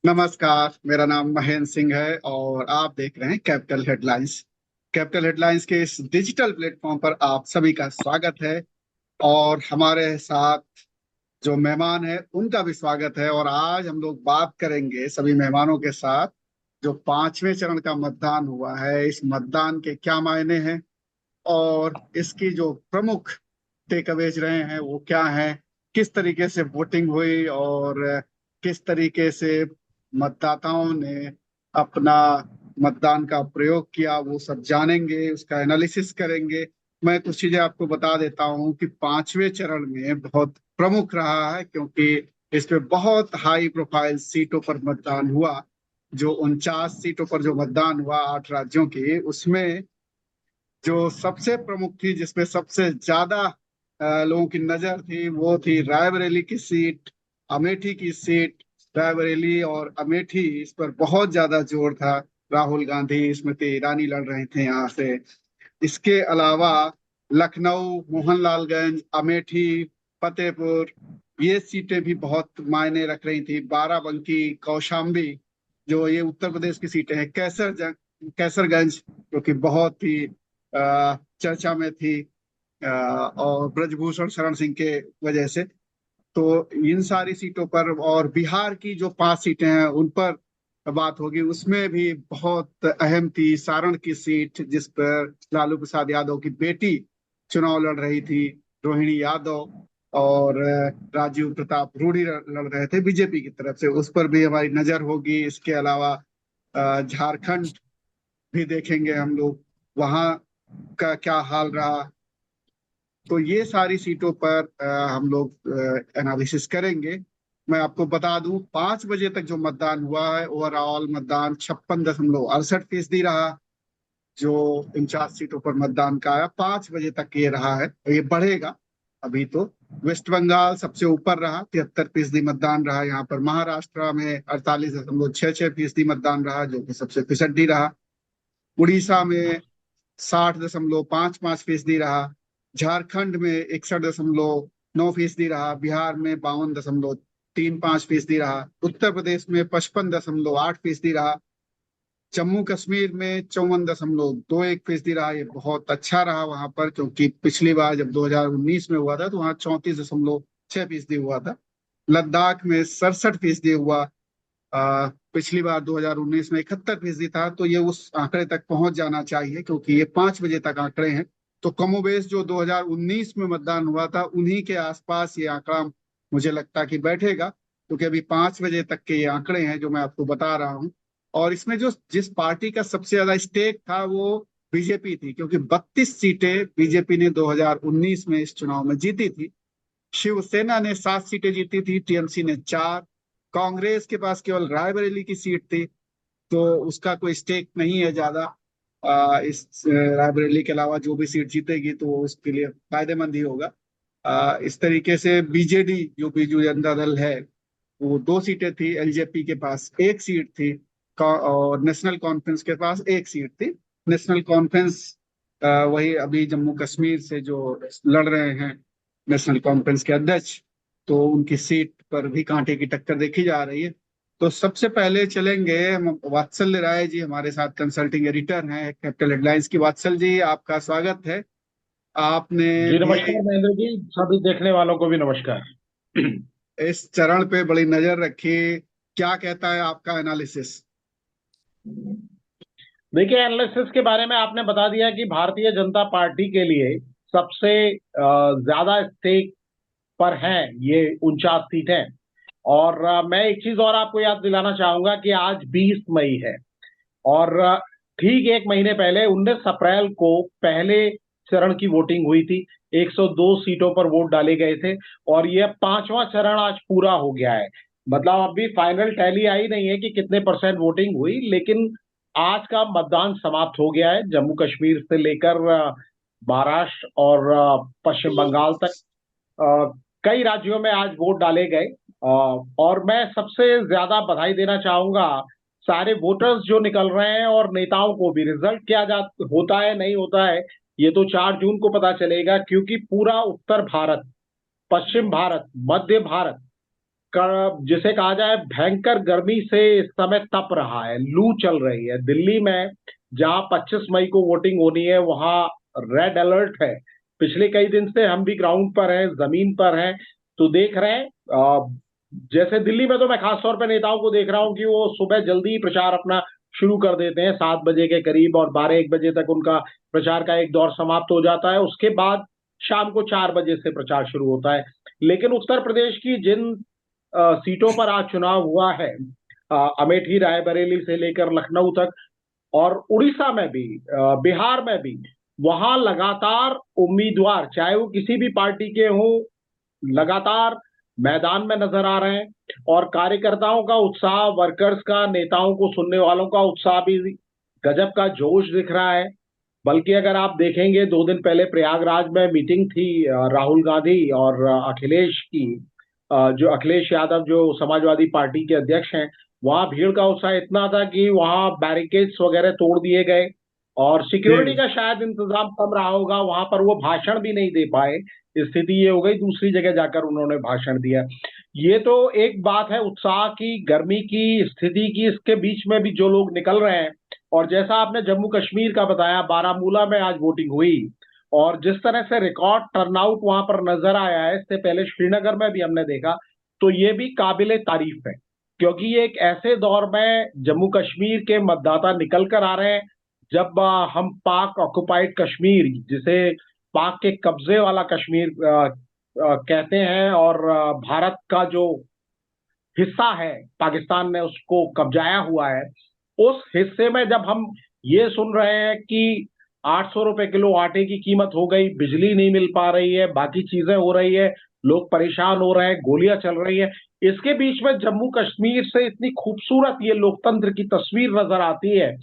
नमस्कार, मेरा नाम महेंद्र सिंह है और आप देख रहे हैं कैपिटल हेडलाइंस। कैपिटल हेडलाइंस के इस डिजिटल प्लेटफॉर्म पर आप सभी का स्वागत है। और हमारे साथ जो मेहमान है उनका भी स्वागत है। और आज हम लोग बात करेंगे सभी मेहमानों के साथ जो पांचवें चरण का मतदान हुआ है, इस मतदान के क्या मायने हैं और इसकी जो प्रमुख टेकअवेज रहे हैं वो क्या हैं, किस तरीके से वोटिंग हुई और किस तरीके से मतदाताओं ने अपना मतदान का प्रयोग किया, वो सब जानेंगे, उसका एनालिसिस करेंगे। मैं कुछ चीजें आपको बता देता हूँ कि पांचवें चरण में बहुत प्रमुख रहा है क्योंकि इसमें बहुत हाई प्रोफाइल सीटों पर मतदान हुआ। जो 49 सीटों पर जो मतदान हुआ 8 राज्यों की, उसमें जो सबसे प्रमुख थी, जिसमें सबसे ज्यादा लोगों की नजर थी, वो थी रायबरेली की सीट, अमेठी की सीट। रायबरेली और अमेठी, इस पर बहुत ज्यादा जोर था। राहुल गांधी, स्मृति ईरानी लड़ रहे थे यहाँ से। इसके अलावा लखनऊ, मोहनलालगंज, अमेठी, फतेहपुर, ये सीटें भी बहुत मायने रख रही थी। बाराबंकी, कौशाम्बी, जो ये उत्तर प्रदेश की सीटें हैं। कैसरगंज, जो कि बहुत ही चर्चा में थी और ब्रजभूषण शरण सिंह के वजह से। तो इन सारी सीटों पर, और बिहार की जो 5 सीटें हैं उन पर बात होगी। उसमें भी बहुत अहम थी सारण की सीट, जिस पर लालू प्रसाद यादव की बेटी चुनाव लड़ रही थी, रोहिणी यादव। और राजीव प्रताप रूडी लड़ रहे थे बीजेपी की तरफ से, उस पर भी हमारी नजर होगी। इसके अलावा झारखंड भी देखेंगे हम लोग, वहाँ का क्या हाल रहा। तो ये सारी सीटों पर हम लोग एनालिसिस करेंगे। मैं आपको बता दूं, 5 बजे तक जो मतदान हुआ है, ओवरऑल मतदान 56.68% रहा। जो 49 सीटों पर मतदान का आया, 5 बजे तक ये रहा है, और ये बढ़ेगा अभी तो। वेस्ट बंगाल सबसे ऊपर रहा, 73% मतदान रहा यहाँ पर। महाराष्ट्र में 48.66% मतदान रहा, जो कि सबसे फिसड्डी रहा। उड़ीसा में 60.55% रहा। झारखंड में 61.9% रहा। बिहार में 52.35% रहा। उत्तर प्रदेश में 55.81% रहा। जम्मू कश्मीर में 54.21% रहा। ये बहुत अच्छा रहा वहां पर, क्योंकि पिछली बार जब 2019 में हुआ था तो वहाँ 34.6% हुआ था। लद्दाख में 67% हुआ। पिछली बार 2019 में 71% था। तो ये उस आंकड़े तक पहुंच जाना चाहिए, क्योंकि ये 5 बजे तक आंकड़े हैं। तो कमोबेश जो 2019 में मतदान हुआ था उन्हीं के आसपास ये आंकड़ा मुझे लगता है कि बैठेगा, क्योंकि अभी 5 बजे तक के ये आंकड़े हैं जो मैं आपको बता रहा हूँ। और इसमें जो जिस पार्टी का सबसे ज्यादा स्टेक था वो बीजेपी थी, क्योंकि 32 सीटें बीजेपी ने 2019 में इस चुनाव में जीती थी। शिवसेना ने 7 सीटें जीती थी, टीएमसी ने 4। कांग्रेस के पास केवल रायबरेली की सीट थी, तो उसका कोई स्टेक नहीं है ज्यादा। इस रायबरेली के अलावा जो भी सीट जीतेगी तो वो उसके लिए फायदेमंद ही होगा। इस तरीके से बीजेडी, जो बीजू जनता दल है, वो 2 सीटें थी। एलजेपी के पास 1 सीट थी। और नेशनल कॉन्फ्रेंस के पास 1 सीट थी। नेशनल कॉन्फ्रेंस वही अभी जम्मू कश्मीर से जो लड़ रहे हैं, नेशनल कॉन्फ्रेंस के अध्यक्ष, तो उनकी सीट पर भी कांटे की टक्कर देखी जा रही है। तो सबसे पहले चलेंगे हम, वात्सल्य राय जी हमारे साथ कंसल्टिंग एडिटर हैं कैपिटल हेडलाइंस की। वात्सल जी, आपका स्वागत है। आपने जी भी नमस्कार महेंद्र जी, सभी देखने वालों को भी नमस्कार। इस चरण पे बड़ी नजर रखी, क्या कहता है आपका एनालिसिस? देखिए, एनालिसिस के बारे में आपने बता दिया कि भारतीय जनता पार्टी के लिए सबसे ज्यादा स्टेक पर हैं ये 49 सीटें। और मैं एक चीज और आपको याद दिलाना चाहूंगा कि आज 20 मई है। और ठीक एक महीने पहले 19 अप्रैल को पहले चरण की वोटिंग हुई थी। 102 सीटों पर वोट डाले गए थे। और यह पांचवा चरण आज पूरा हो गया है। मतलब अभी फाइनल टैली आई नहीं है कि कितने परसेंट वोटिंग हुई, लेकिन आज का मतदान समाप्त हो गया है। जम्मू कश्मीर से लेकर महाराष्ट्र और पश्चिम बंगाल तक अ, कई राज्यों में आज वोट डाले गए। और मैं सबसे ज्यादा बधाई देना चाहूंगा सारे वोटर्स जो निकल रहे हैं, और नेताओं को भी। रिजल्ट क्या होता है नहीं होता है, ये तो 4 जून को पता चलेगा, क्योंकि पूरा उत्तर भारत, पश्चिम भारत, मध्य भारत, जिसे कहा जाए भयंकर गर्मी से इस समय तप रहा है, लू चल रही है। दिल्ली में जहां 25 मई को वोटिंग होनी है वहां रेड अलर्ट है। पिछले कई दिन से हम भी ग्राउंड पर हैं, जमीन पर हैं, तो देख रहे हैं। जैसे दिल्ली में तो मैं खास तौर पर नेताओं को देख रहा हूं कि वो सुबह जल्दी ही प्रचार अपना शुरू कर देते हैं 7 बजे के करीब, और 12-1 बजे तक उनका प्रचार का एक दौर समाप्त हो जाता है। उसके बाद शाम को 4 बजे से प्रचार शुरू होता है। लेकिन उत्तर प्रदेश की जिन सीटों पर आज चुनाव हुआ है, अमेठी, रायबरेली से लेकर लखनऊ तक, और उड़ीसा में भी, बिहार में भी, वहां लगातार उम्मीदवार चाहे वो किसी भी पार्टी के हों लगातार मैदान में नजर आ रहे हैं। और कार्यकर्ताओं का उत्साह, वर्कर्स का, नेताओं को सुनने वालों का उत्साह भी गजब का जोश दिख रहा है। बल्कि अगर आप देखेंगे 2 दिन पहले प्रयागराज में मीटिंग थी राहुल गांधी और अखिलेश की, जो अखिलेश यादव जो समाजवादी पार्टी के अध्यक्ष हैं, वहां भीड़ का उत्साह इतना था कि वहां बैरिकेड्स वगैरह तोड़ दिए गए और सिक्योरिटी जी। का शायद इंतजाम कम रहा होगा, वहां पर वो भाषण भी नहीं दे पाए। स्थिति ये हो गई, दूसरी जगह जाकर उन्होंने भाषण दिया। ये तो एक बात है उत्साह की, गर्मी की, स्थिति की, इसके बीच में भी जो लोग निकल रहे हैं। और जैसा आपने जम्मू कश्मीर का बताया, बारामूला में आज वोटिंग हुई और जिस तरह से रिकॉर्ड टर्नआउट वहां पर नजर आया है, इससे पहले श्रीनगर में भी हमने देखा, तो ये भी काबिले तारीफ है। क्योंकि ये एक ऐसे दौर में जम्मू कश्मीर के मतदाता निकल कर आ रहे हैं जब हम पाक ऑक्युपाइड कश्मीर, जिसे पाक के कब्जे वाला कश्मीर कहते हैं, और भारत का जो हिस्सा है, पाकिस्तान ने उसको कब्जाया हुआ है, उस हिस्से में जब हम ये सुन रहे हैं कि 800 रुपए किलो आटे की कीमत हो गई, बिजली नहीं मिल पा रही है, बाकी चीजें हो रही है, लोग परेशान हो रहे हैं, गोलियां चल रही है, इसके बीच में जम्मू कश्मीर से इतनी खूबसूरत ये लोकतंत्र की तस्वीर नजर आती है।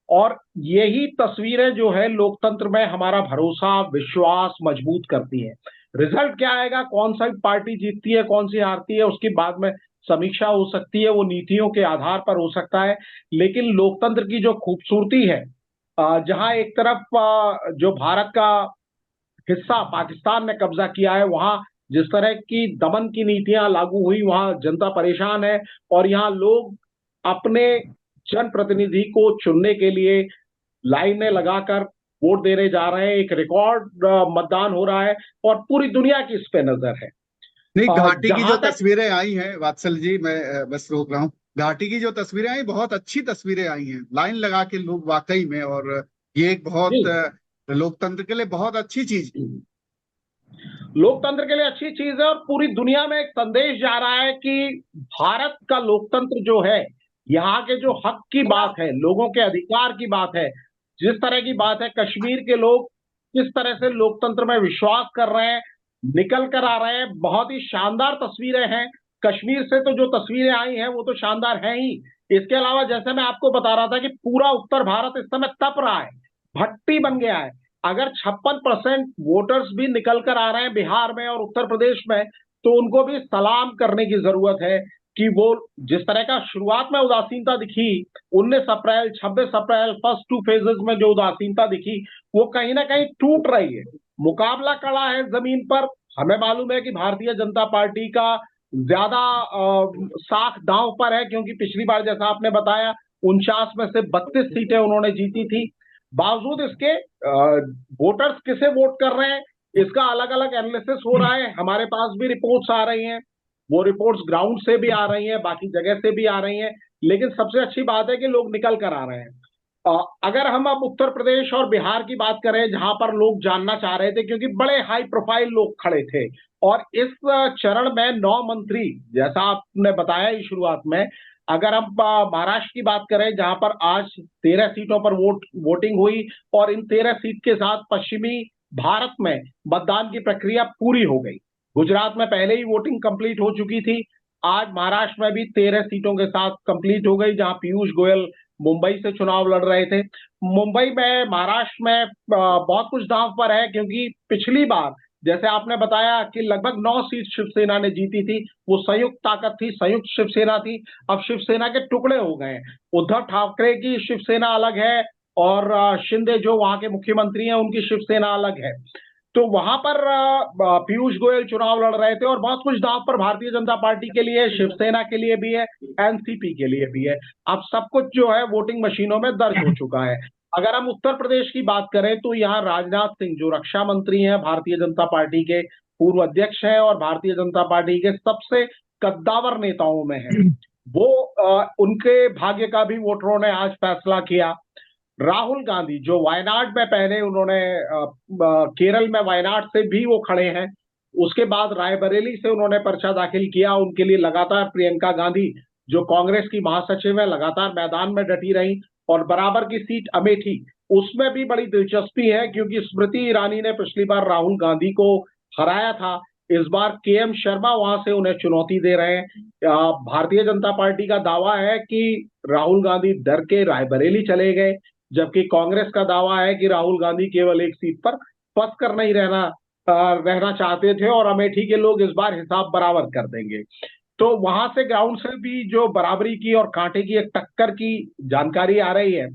और यही तस्वीरें जो है लोकतंत्र में हमारा भरोसा, विश्वास मजबूत करती है। रिजल्ट क्या आएगा, कौन सा पार्टी जीतती है, कौन सी हारती है, उसकी बाद में समीक्षा हो सकती है, वो नीतियों के आधार पर हो सकता है। लेकिन लोकतंत्र की जो खूबसूरती है, जहां एक तरफ जो भारत का हिस्सा पाकिस्तान ने कब्जा किया है, वहां जिस तरह की दमन की नीतियां लागू हुई, वहां जनता परेशान है। और यहाँ लोग अपने जनप्रतिनिधि को चुनने के लिए लाइनें लगाकर वोट देने जा रहे हैं। एक रिकॉर्ड मतदान हो रहा है और पूरी दुनिया की इस पे नजर है। नहीं, घाटी की जो जहां तक तस्वीरें आई हैं वात्सल जी, मैं बस रोक रहा हूँ। घाटी की जो तस्वीरें आई, बहुत अच्छी तस्वीरें आई हैं, लाइन लगा के लोग वाकई में। और ये एक जी, बहुत लोकतंत्र के लिए बहुत अच्छी चीज है। लोकतंत्र के लिए अच्छी चीज है और पूरी दुनिया में एक संदेश जा रहा है कि भारत का लोकतंत्र जो है, यहाँ के जो हक की बात है, लोगों के अधिकार की बात है, जिस तरह की बात है, कश्मीर के लोग किस तरह से लोकतंत्र में विश्वास कर रहे हैं, निकल कर आ रहे हैं, बहुत ही शानदार तस्वीरें हैं। कश्मीर से तो जो तस्वीरें आई हैं वो तो शानदार हैं ही। इसके अलावा जैसे मैं आपको बता रहा था कि पूरा उत्तर भारत इस समय तप रहा है, भट्टी बन गया है। अगर 56% वोटर्स भी निकल कर आ रहे हैं बिहार में और उत्तर प्रदेश में, तो उनको भी सलाम करने की जरूरत है कि वो जिस तरह का शुरुआत में उदासीनता दिखी, 19 अप्रैल, 26 अप्रैल, फर्स्ट 2 फेजेस में जो उदासीनता दिखी, वो कहीं ना कहीं टूट रही है। मुकाबला कड़ा है जमीन पर। हमें मालूम है कि भारतीय जनता पार्टी का ज्यादा साख दांव पर है, क्योंकि पिछली बार जैसा आपने बताया 49 में से 32 सीटें उन्होंने जीती थी। बावजूद इसके वोटर्स किसे वोट कर रहे हैं, इसका अलग अलग एनालिसिस हो रहा है। हमारे पास भी रिपोर्ट्स आ रही हैं, वो रिपोर्ट्स ग्राउंड से भी आ रही हैं, बाकी जगह से भी आ रही हैं। लेकिन सबसे अच्छी बात है कि लोग निकल कर आ रहे हैं। अगर हम अब उत्तर प्रदेश और बिहार की बात करें, जहां पर लोग जानना चाह रहे थे, क्योंकि बड़े हाई प्रोफाइल लोग खड़े थे, और इस चरण में 9 मंत्री, जैसा आपने बताया ही शुरुआत में, अगर हम महाराष्ट्र की बात करें, जहां पर आज 13 सीटों पर वोटिंग हुई, और इन 13 सीट के साथ पश्चिमी भारत में मतदान की प्रक्रिया पूरी हो गई। गुजरात में पहले ही वोटिंग कंप्लीट हो चुकी थी। आज महाराष्ट्र में भी 13 सीटों के साथ कंप्लीट हो गई, जहां पीयूष गोयल मुंबई से चुनाव लड़ रहे थे। मुंबई में, महाराष्ट्र में बहुत कुछ दांव पर है, क्योंकि पिछली बार जैसे आपने बताया कि लगभग 9 सीट शिवसेना ने जीती थी। वो संयुक्त ताकत थी, संयुक्त शिवसेना थी। अब शिवसेना के टुकड़े हो गए हैं। उद्धव ठाकरे की शिवसेना अलग है और शिंदे जो वहां के मुख्यमंत्री हैं उनकी शिवसेना अलग है। तो वहां पर पीयूष गोयल चुनाव लड़ रहे थे और बहुत कुछ दांव पर भारतीय जनता पार्टी के लिए, शिवसेना के लिए भी है, एनसीपी के लिए भी है। अब सब कुछ जो है वोटिंग मशीनों में दर्ज हो चुका है। अगर हम उत्तर प्रदेश की बात करें तो यहाँ राजनाथ सिंह जो रक्षा मंत्री हैं, भारतीय जनता पार्टी के पूर्व अध्यक्ष हैं और भारतीय जनता पार्टी के सबसे कद्दावर नेताओं में है, वो उनके भाग्य का भी वोटरों ने आज फैसला किया। राहुल गांधी जो वायनाड में पहले उन्होंने केरल में वायनाड से भी वो खड़े हैं, उसके बाद रायबरेली से उन्होंने पर्चा दाखिल किया। उनके लिए लगातार प्रियंका गांधी जो कांग्रेस की महासचिव है लगातार मैदान में डटी रही। और बराबर की सीट अमेठी, उसमें भी बड़ी दिलचस्पी है क्योंकि स्मृति ईरानी ने पिछली बार राहुल गांधी को हराया था। इस बार केएम शर्मा वहां से उन्हें चुनौती दे रहे हैं। भारतीय जनता पार्टी का दावा है कि राहुल गांधी डर के रायबरेली चले गए, जबकि कांग्रेस का दावा है कि राहुल गांधी केवल एक सीट पर फंस कर नहीं रहना चाहते थे और अमेठी के लोग इस बार हिसाब बराबर कर देंगे। तो वहां से ग्राउंड से भी जो बराबरी की और कांटे की एक टक्कर की जानकारी आ रही है।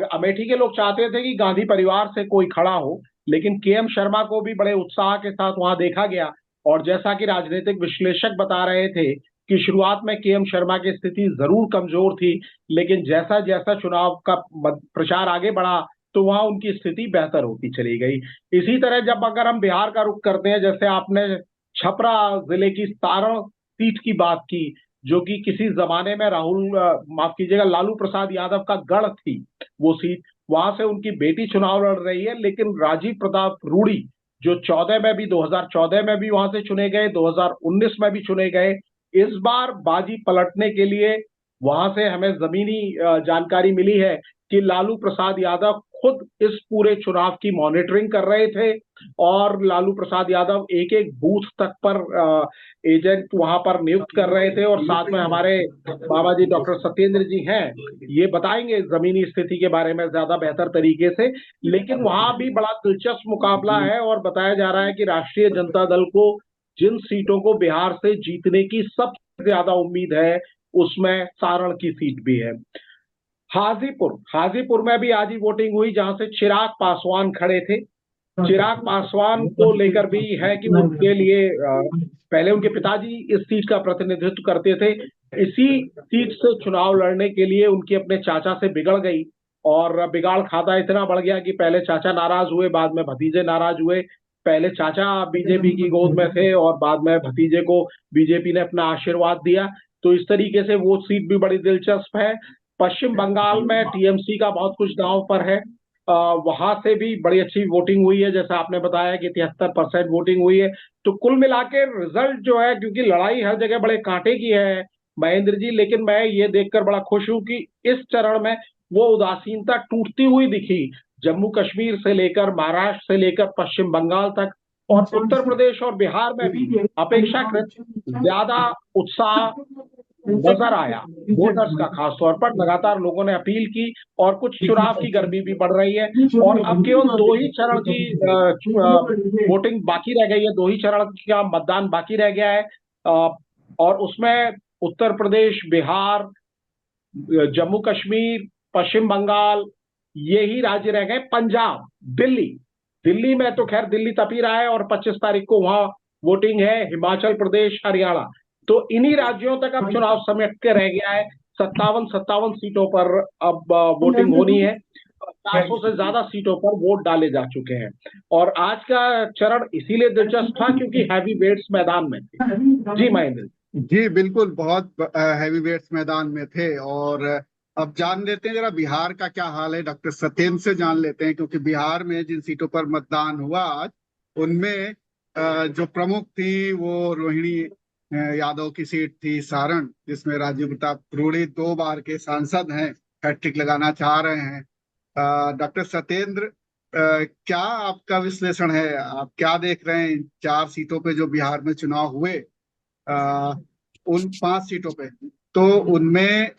अमेठी के लोग चाहते थे कि गांधी परिवार से कोई खड़ा हो, लेकिन केएम शर्मा को भी बड़े उत्साह के साथ वहां देखा गया। और जैसा कि राजनीतिक विश्लेषक बता रहे थे कि शुरुआत में केएम शर्मा की स्थिति जरूर कमजोर थी, लेकिन जैसा जैसा चुनाव का प्रचार आगे बढ़ा तो वहां उनकी स्थिति बेहतर होती चली गई। इसी तरह जब अगर हम बिहार का रुख करते हैं, जैसे आपने छपरा जिले की सारण सीट की बात की, जो कि किसी जमाने में माफ कीजिएगा, लालू प्रसाद यादव का गढ़ थी वो सीट, वहां से उनकी बेटी चुनाव लड़ रही है। लेकिन राजीव प्रताप रूडी जो 2014 में भी वहां से चुने गए, 2019 में भी चुने गए, इस बार बाजी पलटने के लिए वहां से हमें जमीनी जानकारी मिली है कि लालू प्रसाद यादव खुद इस पूरे चुनाव की मॉनिटरिंग कर रहे थे और लालू प्रसाद यादव एक एक बूथ तक पर एजेंट वहां पर नियुक्त कर रहे थे। और साथ में हमारे बाबा जी डॉक्टर सत्येंद्र जी हैं, ये बताएंगे जमीनी स्थिति के बारे में ज्यादा बेहतर तरीके से। लेकिन वहां भी बड़ा दिलचस्प मुकाबला है और बताया जा रहा है कि राष्ट्रीय जनता दल को जिन सीटों को बिहार से जीतने की सबसे ज्यादा उम्मीद है उसमें सारण की सीट भी है। हाजीपुर में भी आज ही वोटिंग हुई, जहां से चिराग पासवान खड़े थे। चिराग पासवान को लेकर भी है कि उनके लिए पहले उनके पिताजी इस सीट का प्रतिनिधित्व करते थे। इसी सीट से चुनाव लड़ने के लिए उनकी अपने चाचा से बिगड़ गई और बिगाड़ खाता इतना बढ़ गया कि पहले चाचा नाराज हुए, बाद में भतीजे नाराज हुए। पहले चाचा बीजेपी की गोद में थे और बाद में भतीजे को बीजेपी ने अपना आशीर्वाद दिया। तो इस तरीके से वो सीट भी बड़ी दिलचस्प है। पश्चिम बंगाल में टीएमसी का बहुत कुछ दांव पर है। वहां से भी बड़ी अच्छी वोटिंग हुई है, जैसा आपने बताया कि 73% वोटिंग हुई है। तो कुल मिला के रिजल्ट जो है, क्योंकि लड़ाई हर जगह बड़े कांटे की है महेंद्र जी, लेकिन मैं ये देखकर बड़ा खुश हूं कि इस चरण में वो उदासीनता टूटती हुई दिखी। जम्मू कश्मीर से लेकर महाराष्ट्र से लेकर पश्चिम बंगाल तक और उत्तर प्रदेश और बिहार में भी अपेक्षाकृत ज्यादा उत्साह नजर आया वोटर्स का। खासतौर पर लगातार लोगों ने अपील की और कुछ चुनाव की गर्मी भी बढ़ रही है। और अब केवल दो ही चरण की वोटिंग बाकी रह गई है, दो ही चरण का मतदान बाकी रह गया है। और उसमें उत्तर प्रदेश, बिहार, जम्मू कश्मीर, पश्चिम बंगाल, ये ही राज्य रह गए। पंजाब, दिल्ली, दिल्ली में तो खैर दिल्ली तप ही रहा है और 25 तारीख को वहां वोटिंग है। हिमाचल प्रदेश, हरियाणा, तो इन्हीं राज्यों तक अब चुनाव समेट के रह गया है। 57 सीटों पर अब वोटिंग होनी है। 400 से ज्यादा सीटों पर वोट डाले जा चुके हैं। और आज का चरण इसीलिए दिलचस्प था क्योंकि हैवी वेट्स मैदान में थे। जी महेंद्र। जी बिल्कुल, बहुत हैवी वेट्स मैदान में थे। और अब जान लेते हैं जरा बिहार का क्या हाल है, डॉक्टर सत्येंद्र से जान लेते हैं, क्योंकि बिहार में जिन सीटों पर मतदान हुआ आज, उनमें जो प्रमुख थी वो रोहिणी यादव की सीट थी सारण, जिसमें राजीव प्रताप रूडी 2 बार के सांसद हैं, हैट्रिक लगाना चाह रहे हैं। डॉक्टर सत्येंद्र, क्या आपका विश्लेषण है, आप क्या देख रहे हैं इन 4 सीटों पे जो बिहार में चुनाव हुए, आ, उन 5 सीटों पे, तो उनमें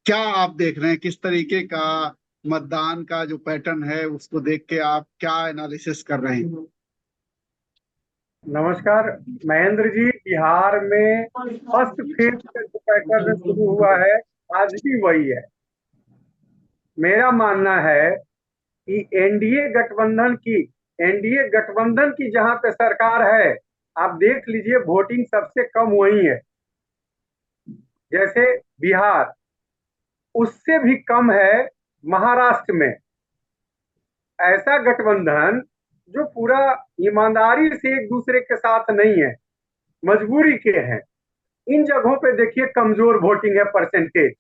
क्या आप देख रहे हैं, किस तरीके का मतदान का जो पैटर्न है उसको देख के आप क्या एनालिसिस कर रहे हैं? नमस्कार महेंद्र जी। बिहार में फर्स्ट फेज से जो पैटर्न शुरू हुआ है, आज भी वही है। मेरा मानना है कि एनडीए गठबंधन की एनडीए गठबंधन की जहां पे सरकार है, आप देख लीजिए वोटिंग सबसे कम वही है। जैसे बिहार, उससे भी कम है महाराष्ट्र में। ऐसा गठबंधन जो पूरा ईमानदारी से एक दूसरे के साथ नहीं है, मजबूरी के हैं, इन जगहों पे देखिए कमजोर वोटिंग है परसेंटेज।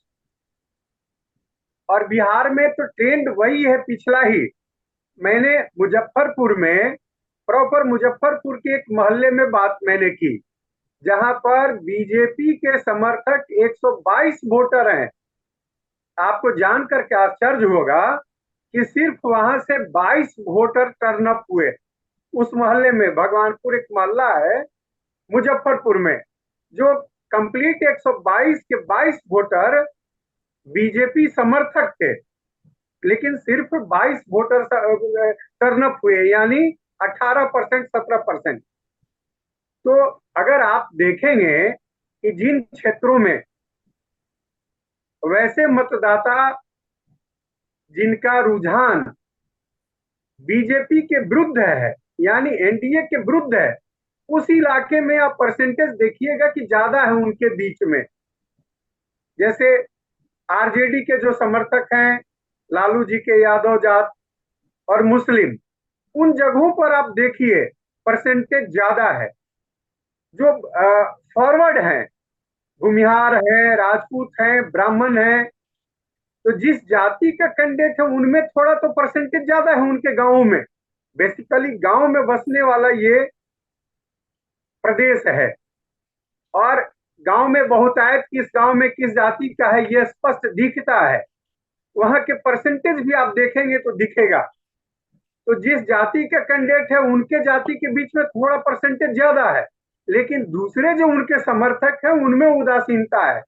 और बिहार में तो ट्रेंड वही है पिछला ही। मैंने मुजफ्फरपुर में, प्रॉपर मुजफ्फरपुर के एक मोहल्ले में बात मैंने की, जहां पर बीजेपी के समर्थक 122 वोटर हैं। आपको जानकर के आश्चर्य होगा कि सिर्फ वहां से 22 वोटर टर्न अप हुए उस मोहल्ले में। भगवानपुर एक मोहल्ला है मुजफ्फरपुर में, जो कंप्लीट 122 के 22 वोटर बीजेपी समर्थक थे, लेकिन सिर्फ 22 वोटर टर्न अप हुए, यानी 18%, 17%। तो अगर आप देखेंगे कि जिन क्षेत्रों में वैसे मतदाता जिनका रुझान बीजेपी के विरुद्ध है, यानी एनडीए के विरुद्ध है, उस इलाके में आप परसेंटेज देखिएगा कि ज्यादा है उनके बीच में। जैसे आरजेडी के जो समर्थक हैं, लालू जी के यादव जात और मुस्लिम, उन जगहों पर आप देखिए परसेंटेज ज्यादा है। जो फॉरवर्ड हैं, भूमिहार है, राजपूत हैं, ब्राह्मण हैं, तो जिस जाति का कैंडिडेट है उनमें थोड़ा तो परसेंटेज ज्यादा है उनके गांवों में। बेसिकली गांव में बसने वाला ये प्रदेश है, और गांव में बहुतायत किस गांव में किस जाति का है ये स्पष्ट दिखता है। वहां के परसेंटेज भी आप देखेंगे तो दिखेगा। तो जिस जाति का कैंडिडेट है उनके जाति के बीच में थोड़ा परसेंटेज ज्यादा है, लेकिन दूसरे जो उनके समर्थक हैं उनमें उदासीनता है,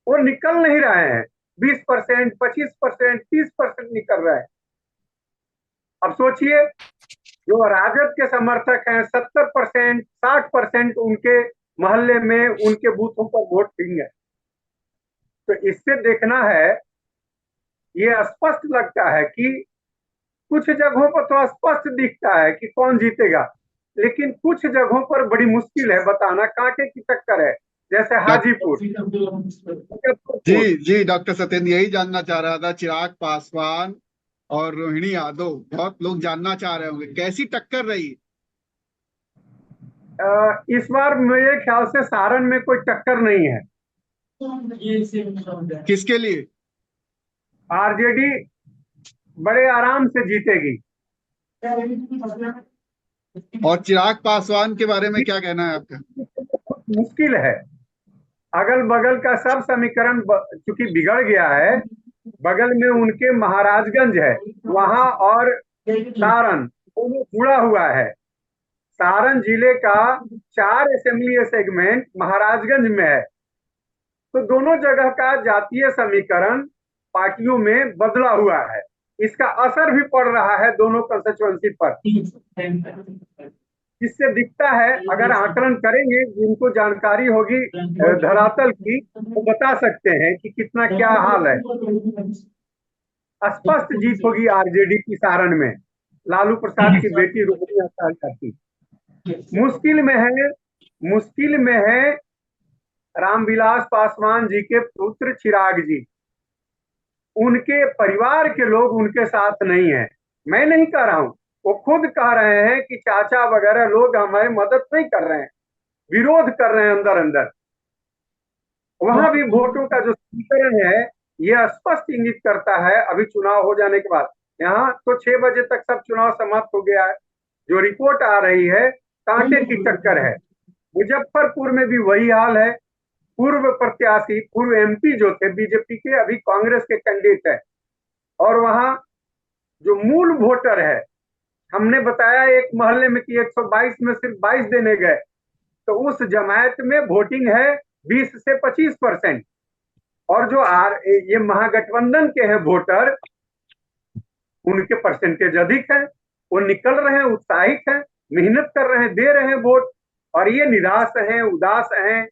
वो निकल नहीं रहे हैं। 20%, 25%, 30% निकल रहे हैं। अब सोचिए, जो राजद के समर्थक हैं 70%, 60% उनके मोहल्ले में, उनके बूथों पर वोट देंगे। तो इससे देखना है, ये स्पष्ट लगता है कि कुछ जगहों पर तो स्पष्ट दिखता है कि कौन जीतेगा, लेकिन कुछ जगहों पर बड़ी मुश्किल है बताना, कांटे की टक्कर है। जैसे हाजीपुर, जी जी डॉक्टर सत्येंद्र, यही जानना चाह रहा था। चिराग पासवान और रोहिणी यादव, बहुत लोग जानना चाह रहे होंगे कैसी टक्कर रही। इस बार मेरे ख्याल से सारण में कोई टक्कर नहीं है। किसके लिए? आरजेडी बड़े आराम से जीतेगी। और चिराग पासवान के बारे में क्या कहना है आपका? मुश्किल है, अगल बगल का सब समीकरण चूंकि बिगड़ गया है। बगल में उनके महाराजगंज है, वहां और सारण जुड़ा हुआ है। सारण जिले का 4 असेंबली सेगमेंट महाराजगंज में है। तो दोनों जगह का जातीय समीकरण पार्टियों में बदला हुआ है। इसका असर भी पड़ रहा है दोनों कंस्टिट्यूएंसी पर। इससे दिखता है, अगर आकलन करेंगे, जिनको जानकारी होगी धरातल की, वो बता सकते हैं कि कितना क्या हाल है। स्पष्ट जीत होगी आरजेडी की सारण में, लालू प्रसाद की बेटी रोहिणी हत्याकांड की। मुश्किल में है रामविलास पासवान जी के पुत्र चिराग जी। उनके परिवार के लोग उनके साथ नहीं है। मैं नहीं कह रहा हूं, वो खुद कह रहे हैं कि चाचा वगैरह लोग हमारी मदद नहीं कर रहे हैं, विरोध कर रहे हैं अंदर अंदर। वहां भी वोटों का जो समीकरण है यह स्पष्ट इंगित करता है, अभी चुनाव हो जाने के बाद, यहाँ तो 6 बजे तक सब चुनाव समाप्त हो गया है, जो रिपोर्ट आ रही है कांटे की टक्कर है। मुजफ्फरपुर में भी वही हाल है। पूर्व प्रत्याशी, पूर्व एमपी जो थे बीजेपी के, अभी कांग्रेस के कैंडिडेट है। और वहां जो मूल वोटर है, हमने बताया एक मोहल्ले में कि 122 में सिर्फ 22 देने गए, तो उस जमायत में वोटिंग है 20 से 25%। और जो ये महागठबंधन के हैं वोटर, उनके परसेंटेज अधिक है। वो निकल रहे हैं, उत्साहित हैं, मेहनत कर रहे हैं, दे रहे हैं वोट। और ये निराश हैं, उदास हैं,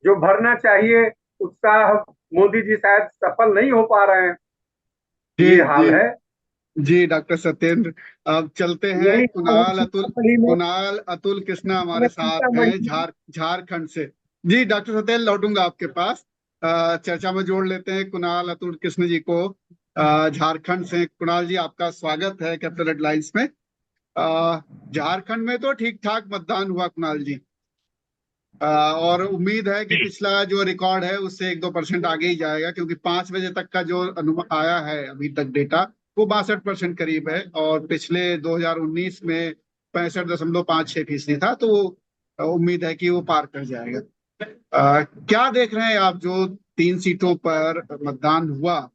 जो भरना चाहिए उत्साह, मोदी जी शायद सफल नहीं हो पा रहे हैं। ये हाल है। जी डॉक्टर सत्येंद्र, अब चलते हैं यही कुणाल अतुल। हाल ही में कुणाल अतुल कृष्णा हमारे साथ हैं सीतामढ़ी। झारखंड से। जी डॉक्टर सत्येंद्र, लौटूंगा आपके पास। चर्चा में जोड़ लेते हैं कुणाल अतुल कृष्ण जी को। झारखंड से कुणाल जी, आपका स्वागत है कैपिटल हेडलाइंस में। झारखंड में तो ठीक ठाक मतदान हुआ कुणाल जी। और उम्मीद है कि जी पिछला जो रिकॉर्ड है उससे 1-2% आगे ही जाएगा, क्योंकि 5 बजे तक का जो अनुमान आया है अभी तक डेटा, वो 62% करीब है। और पिछले 2019 में 65.56% था, तो उम्मीद है कि वो पार कर जाएगा। क्या देख रहे हैं आप, जो 3 सीटों पर मतदान हुआ,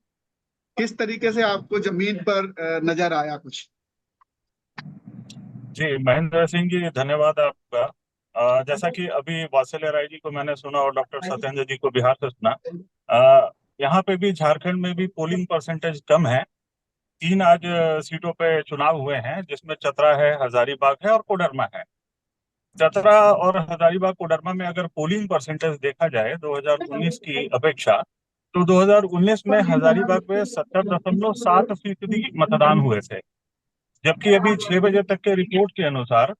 किस तरीके से आपको जमीन पर नजर आया कुछ? जी, महेंद्र सिंह जी, धन्यवाद आपका। जैसा कि अभी वात्सल्य राय जी को मैंने सुना और डॉक्टर सत्येंद्र जी को बिहार से सुना, यहाँ पे भी झारखंड में भी पोलिंग परसेंटेज कम है। 3 आज सीटों पे चुनाव हुए हैं, जिसमें चतरा है, हजारीबाग है और कोडरमा है। चतरा और हजारीबाग कोडरमा में अगर पोलिंग परसेंटेज देखा जाए 2019 की अपेक्षा, तो 2019 में हजारीबाग में 70.7% मतदान हुए थे। जबकि अभी 6 बजे तक के रिपोर्ट के अनुसार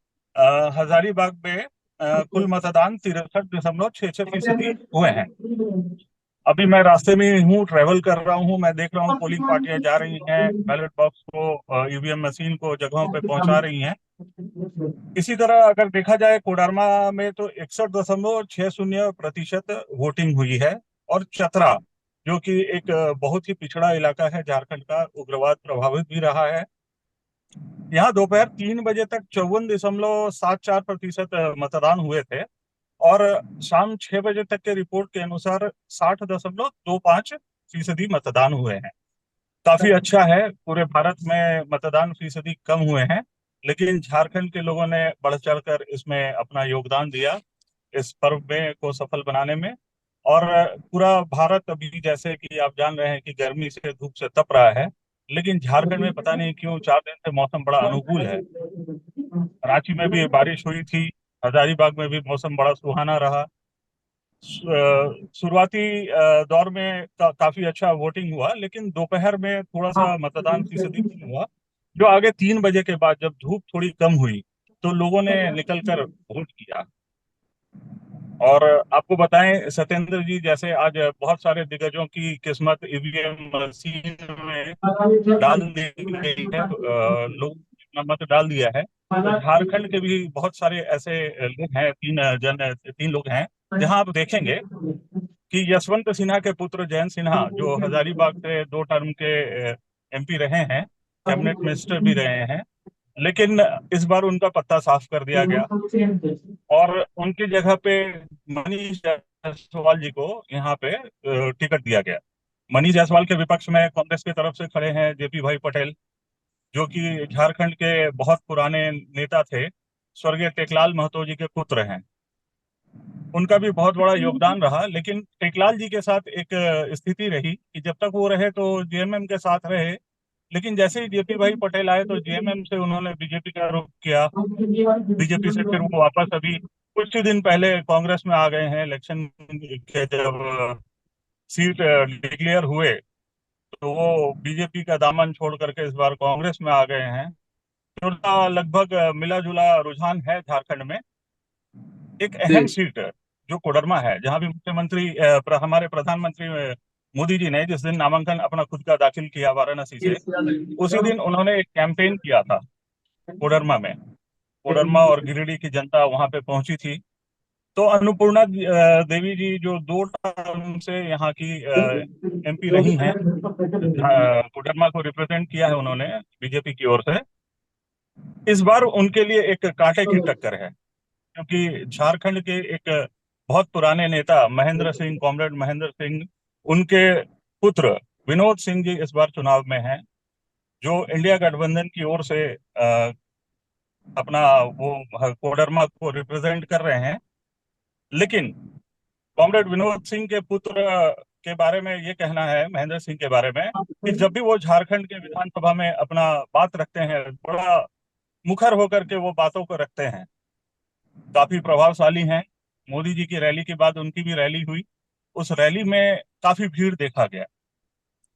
हजारीबाग में कुल मतदान 63.66% हुए हैं। अभी मैं रास्ते में ही हूँ, ट्रेवल कर रहा हूँ, मैं देख रहा हूँ पोलिंग पार्टियां जा रही हैं, बैलेट बॉक्स को, ईवीएम मशीन को जगहों पे पहुंचा रही हैं। इसी तरह अगर देखा जाए कोडरमा में तो 61.60% वोटिंग हुई है। और चतरा, जो कि एक बहुत ही पिछड़ा इलाका है झारखंड का, उग्रवाद प्रभावित भी रहा है, यहाँ दोपहर 3 बजे तक 54.74% मतदान हुए थे। और शाम 6 बजे तक के रिपोर्ट के अनुसार 60.25% मतदान हुए हैं। काफी अच्छा है। पूरे भारत में मतदान फीसदी कम हुए हैं, लेकिन झारखंड के लोगों ने बढ़ चढ़कर इसमें अपना योगदान दिया, इस पर्व में को सफल बनाने में। और पूरा भारत अभी, जैसे कि आप जान रहे हैं, कि गर्मी से, धूप से तप रहा है, लेकिन झारखंड में पता नहीं क्यों 4 दिन से मौसम बड़ा अनुकूल है। रांची में भी बारिश हुई थी, हजारीबाग में भी मौसम बड़ा सुहाना रहा। शुरुआती दौर में काफी अच्छा वोटिंग हुआ, लेकिन दोपहर में थोड़ा सा मतदान फीसदी कम हुआ। जो आगे 3 बजे के बाद जब धूप थोड़ी कम हुई, तो लोगों ने निकलकर वोट किया। और आपको बताएं सत्येंद्र जी, जैसे आज बहुत सारे दिग्गजों की किस्मत ईवीएम मशीन में डाल दी गई है, लोग अपना मत डाल दिया है। तो झारखंड के भी बहुत सारे ऐसे लोग हैं, 3 लोग हैं, जहां आप देखेंगे कि यशवंत सिन्हा के पुत्र जयंत सिन्हा, जो हजारीबाग से 2 टर्म के एमपी रहे हैं, कैबिनेट मिनिस्टर भी रहे हैं, लेकिन इस बार उनका पत्ता साफ कर दिया गया और उनकी जगह पे मनीष जायसवाल जी को यहाँ पे टिकट दिया गया। मनीष जायसवाल के विपक्ष में कांग्रेस की तरफ से खड़े हैं जेपी भाई पटेल, जो कि झारखंड के बहुत पुराने नेता थे, स्वर्गीय टेकलाल महतो जी के पुत्र हैं। उनका भी बहुत बड़ा योगदान रहा, लेकिन टेकलाल जी के साथ एक स्थिति रही कि जब तक वो रहे तो जेएमएम के साथ रहे, लेकिन जैसे ही जेपी भाई पटेल आए तो जेएमएम से उन्होंने बीजेपी का रुख किया। बीजेपी से फिर वो वापस अभी कुछ ही दिन पहले कांग्रेस में आ गए हैं। इलेक्शन के जब सीट डिक्लेयर हुए, तो वो बीजेपी का दामन छोड़ करके इस बार कांग्रेस में आ गए हैं। तो उनका लगभग मिला जुला रुझान है झारखंड में। एक अहम जी सीट जो कोडरमा है, जहां भी मुख्यमंत्री हमारे प्रधानमंत्री मोदी जी ने जिस दिन नामांकन अपना खुद का दाखिल किया वाराणसी से, उसी दिन उन्होंने एक कैंपेन किया था कोडरमा में। कोडरमा और गिरिडीह की जनता वहां पे पहुंची थी। तो अन्नपूर्णा देवी जी, जो 2 टर्म से यहाँ की एमपी रही हैं, कोडरमा को रिप्रेजेंट किया है उन्होंने बीजेपी की ओर से, इस बार उनके लिए एक कांटे की टक्कर है। क्योंकि झारखंड के एक बहुत पुराने नेता महेंद्र सिंह, कॉमरेड महेंद्र सिंह, उनके पुत्र विनोद सिंह जी इस बार चुनाव में हैं, जो इंडिया गठबंधन की ओर से अपना वो कोडरमा को रिप्रेजेंट कर रहे हैं। लेकिन कॉमरेड विनोद सिंह के पुत्र के बारे में ये कहना है, महेंद्र सिंह के बारे में, कि जब भी वो झारखंड के विधानसभा में अपना बात रखते हैं, बड़ा मुखर होकर के वो बातों को रखते हैं, काफी प्रभावशाली हैं। मोदी जी की रैली के बाद उनकी भी रैली हुई, उस रैली में काफी भीड़ देखा गया।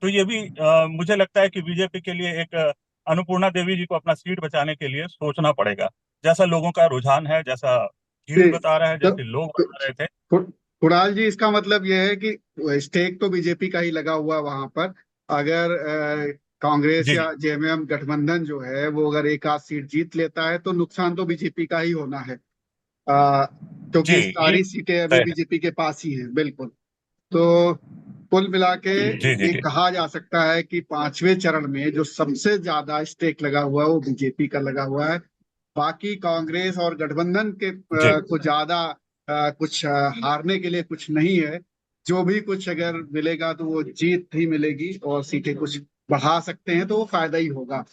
तो ये भी मुझे लगता है कि बीजेपी के लिए एक अन्नपूर्णा देवी जी को अपना सीट बचाने के लिए सोचना पड़ेगा। जैसा लोगों का रुझान है, जैसा भीड़ जी। बता रहा है, तो, जैसे लोग तो बता रहे थे। कुणाल जी, इसका मतलब यह है कि स्टेक तो बीजेपी का ही लगा हुआ वहां पर। अगर कांग्रेस जी या जी जेएमएम गठबंधन जो है वो अगर एक आध सीट जीत लेता है तो नुकसान तो बीजेपी का ही होना है, जी, क्योंकि ये सारी सीटें अभी तय है। बीजेपी के पास ही हैं। बिल्कुल। तो कुल मिला के जी जी ये जी कहा जा सकता है कि पांचवें चरण में जो सबसे ज्यादा स्टेक लगा हुआ है वो बीजेपी का लगा हुआ है। बाकी कांग्रेस और गठबंधन के जी को ज्यादा कुछ हारने के लिए कुछ नहीं है। जो भी कुछ अगर मिलेगा तो वो जीत ही मिलेगी, और सीटें कुछ बढ़ा सकते हैं तो वो फायदा ही होगा।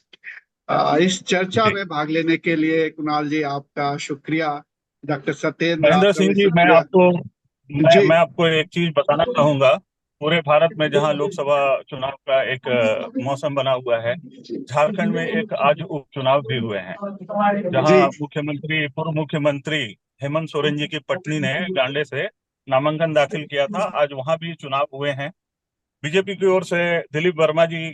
इस चर्चा जी। में भाग लेने के लिए कुणाल जी आपका शुक्रिया। डॉक्टर सत्येंद्र, महेंद्र आपका सिंह भी जी, शुक्रिया। मैं जी मैं आपको एक चीज बताना चाहूंगा। पूरे भारत में जहां लोकसभा चुनाव का एक मौसम बना हुआ है, झारखंड में एक आज उपचुनाव भी हुए हैं, जहां जी पूर्व मुख्यमंत्री हेमंत सोरेन जी की पत्नी ने गांडे से नामांकन दाखिल किया था। आज वहां भी चुनाव हुए हैं। बीजेपी की ओर से दिलीप वर्मा जी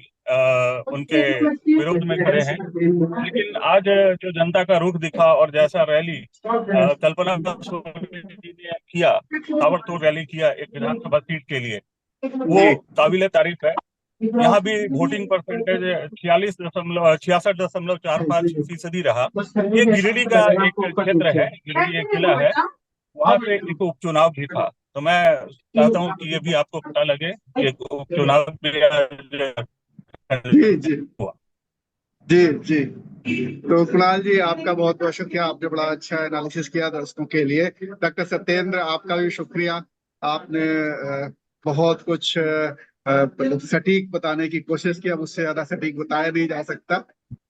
उनके विरोध में खड़े हैं। लेकिन आज जो जनता का रुख दिखा और जैसा रैली कल्पना सोरेन जी ने किया, ताबड़तोड़ रैली किया एक विधानसभा सीट के लिए, वो जी काबिले तारीफ है। यहाँ भी वोटिंग परसेंटेज 66.45% रहा। ये गिरिडीह का एक क्षेत्र है, गिरिडीह एक जिला है, वहां से एक उपचुनाव भी था। तो मैं चाहता हूँ कि ये भी आपको पता लगे कि एक उपचुनाव भी आज जी जी हुआ। जी जी। तो कुणाल जी, आपका बहुत बहुत शुक्रिया। आपने बड़ा अच्छा एनालिसिस किया दर्शकों के लिए। डॉक्टर सत्येंद्र, आपका भी शुक्रिया। आपने बहुत कुछ सटीक बताने की कोशिश की। अब उससे ज्यादा सटीक बताया नहीं जा सकता।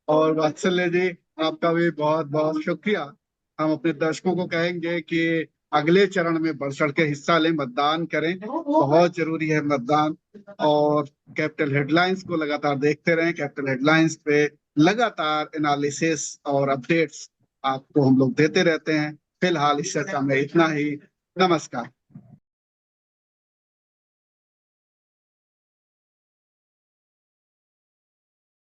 और वात्सल्य जी, आपका भी बहुत बहुत शुक्रिया। हम अपने दर्शकों को कहेंगे कि अगले चरण में बढ़ चढ़ के हिस्सा लें, मतदान करें। बहुत जरूरी है मतदान। और कैपिटल हेडलाइंस को लगातार देखते रहें। कैपिटल हेडलाइंस पे लगातार एनालिसिस और अपडेट्स आपको हम लोग देते रहते हैं। फिलहाल इस चर्चा में इतना ही। नमस्कार।